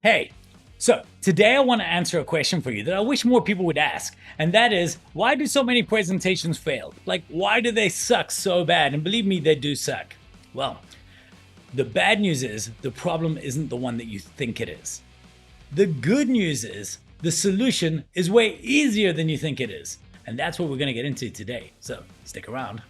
Hey, so today I want to answer a question for you that I wish more people would ask, and that is, why do so many presentations fail? Like, why do they suck so bad? And believe me, they do suck. Well, the bad news is the problem isn't the one that you think it is. The good news is the solution is way easier than you think it is. And that's what we're going to get into today. So stick around.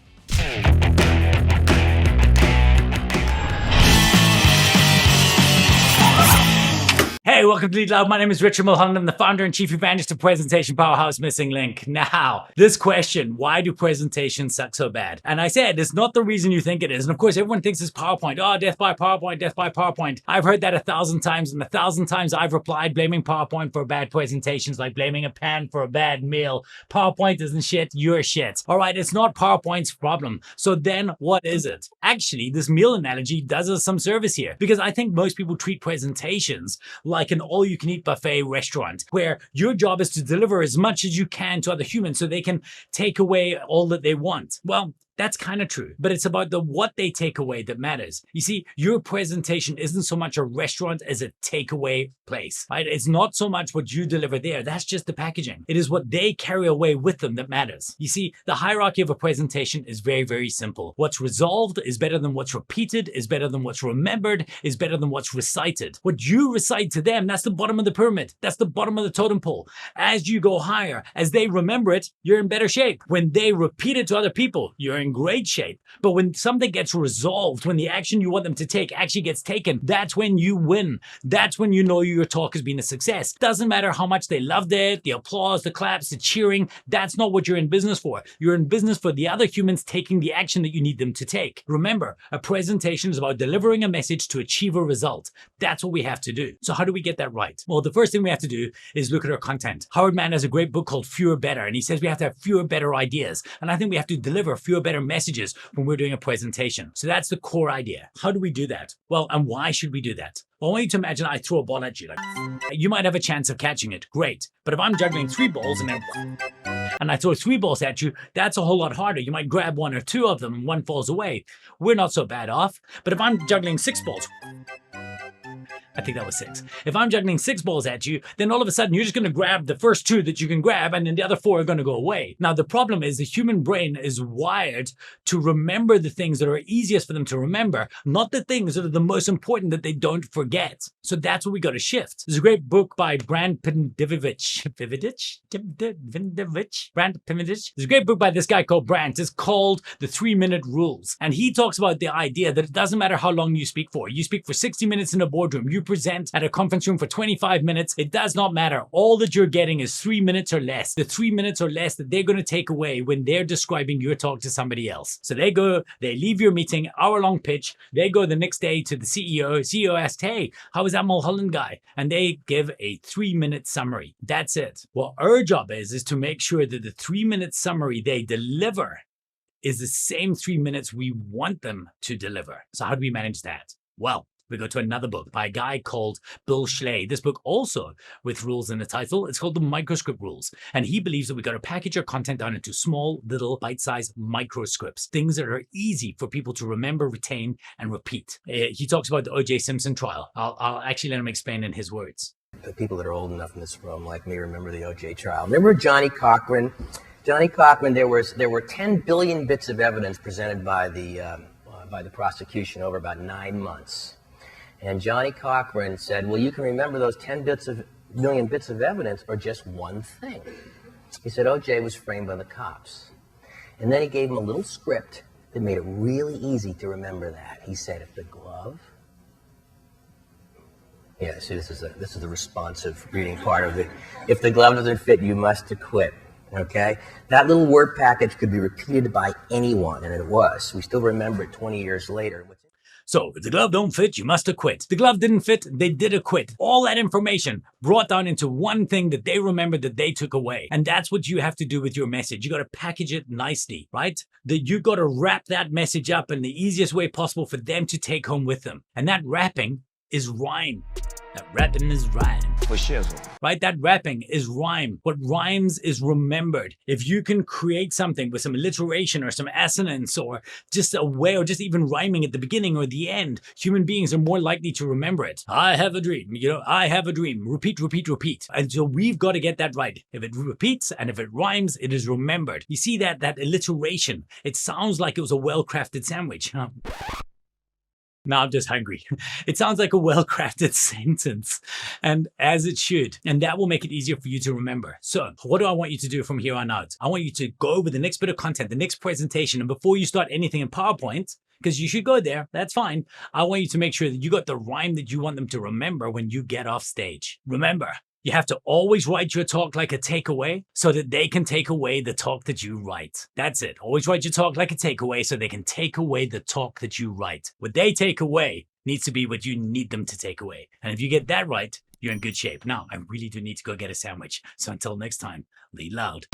Hey, welcome to Lead Loud. My name is Richard Mulholland. I'm the founder and chief evangelist of Presentation Powerhouse Missing Link. Now, this question, why do presentations suck so bad? And I said, it's not the reason you think it is. And of course, everyone thinks it's PowerPoint. Oh, death by PowerPoint, death by PowerPoint. I've heard that 1,000 times, and 1,000 times I've replied blaming PowerPoint for bad presentations, like blaming a pan for a bad meal. PowerPoint isn't shit, you're shit. All right, it's not PowerPoint's problem. So then what is it? Actually, this meal analogy does us some service here, because I think most people treat presentations like an all-you-can-eat buffet restaurant, where your job is to deliver as much as you can to other humans so they can take away all that they want. Well, that's kind of true, but it's about the what they take away that matters. You see, your presentation isn't so much a restaurant as a takeaway place, right? It's not so much what you deliver there. That's just the packaging. It is what they carry away with them that matters. You see, the hierarchy of a presentation is very, very simple. What's resolved is better than what's repeated, is better than what's remembered, is better than what's recited. What you recite to them, that's the bottom of the pyramid. That's the bottom of the totem pole. As you go higher, as they remember it, you're in better shape. When they repeat it to other people, you're in great shape. But when something gets resolved, when the action you want them to take actually gets taken, that's when you win. That's when you know your talk has been a success. Doesn't matter how much they loved it, the applause, the claps, the cheering. That's not what you're in business for. You're in business for the other humans taking the action that you need them to take. Remember, a presentation is about delivering a message to achieve a result. That's what we have to do. So how do we get that right? Well, the first thing we have to do is look at our content. Howard Mann has a great book called Fewer Better, and he says we have to have fewer better ideas. And I think we have to deliver fewer better messages when we're doing a presentation. So that's the core idea. How do we do that? Well, and why should we do that? Well, I want you to imagine I throw a ball at you. You might have a chance of catching it. Great. But if I'm juggling 3 balls and I throw 3 balls at you, that's a whole lot harder. You might grab 1 or 2 of them and 1 falls away. We're not so bad off. But if I'm juggling 6 balls, I think that was 6. If I'm juggling 6 balls at you, then all of a sudden you're just going to grab the first 2 that you can grab, and then the other 4 are going to go away. Now, the problem is the human brain is wired to remember the things that are easiest for them to remember, not the things that are the most important that they don't forget. So that's what we got to shift. There's a great book by Brand Pindivich. There's a great book by this guy called Brandt. It's called The 3-Minute Rules. And he talks about the idea that it doesn't matter how long you speak for. You speak for 60 minutes in a boardroom. You present at a conference room for 25 minutes. It does not matter. All that you're getting is 3 minutes or less. The 3 minutes or less that they're going to take away when they're describing your talk to somebody else. So they leave your meeting, hour-long pitch. They go the next day to the CEO. CEO asks, hey, how was that Mulholland guy? And they give a 3-minute summary. That's it. What our job is to make sure that the 3-minute summary they deliver is the same 3 minutes we want them to deliver. So how do we manage that? Well, we go to another book by a guy called Bill Schley. This book also with rules in the title. It's called The Microscope Rules. And he believes that we got to package our content down into small, little, bite-sized microscripts, things that are easy for people to remember, retain, and repeat. He talks about the O.J. Simpson trial. I'll actually let him explain in his words. The people that are old enough in this room, like me, remember the O.J. trial. Remember Johnny Cochran? Johnny Cochran, there were 10 billion bits of evidence presented by the prosecution over about 9 months. And Johnny Cochran said, well, you can remember those 10 million bits of evidence or just one thing. He said O.J. was framed by the cops. And then he gave him a little script that made it really easy to remember that. He said, if the glove... Yeah, see, this is the responsive reading part of it. If the glove doesn't fit, you must acquit. Okay? That little word package could be repeated by anyone, and it was. We still remember it 20 years later. So, if the glove don't fit, you must acquit. The glove didn't fit, they did acquit. All that information brought down into one thing that they remembered that they took away. And that's what you have to do with your message. You got to package it nicely, right? That you got to wrap that message up in the easiest way possible for them to take home with them. And that wrapping is rhyme. That rapping is rhyme. For shizzle. Right? That rapping is rhyme. What rhymes is remembered. If you can create something with some alliteration or some assonance or just a way or just even rhyming at the beginning or the end, human beings are more likely to remember it. I have a dream. I have a dream. Repeat, repeat, repeat. And so we've got to get that right. If it repeats and if it rhymes, it is remembered. You see that alliteration? It sounds like it was a well-crafted sandwich. Now I'm just hungry. It sounds like a well-crafted sentence, and as it should. And that will make it easier for you to remember. So what do I want you to do from here on out? I want you to go over the next bit of content, the next presentation, and before you start anything in PowerPoint, because you should go there, that's fine, I want you to make sure that you got the rhyme that you want them to remember when you get off stage. Remember, you have to always write your talk like a takeaway so that they can take away the talk that you write. That's it. Always write your talk like a takeaway so they can take away the talk that you write. What they take away needs to be what you need them to take away. And if you get that right, you're in good shape. Now, I really do need to go get a sandwich. So until next time, lead loud.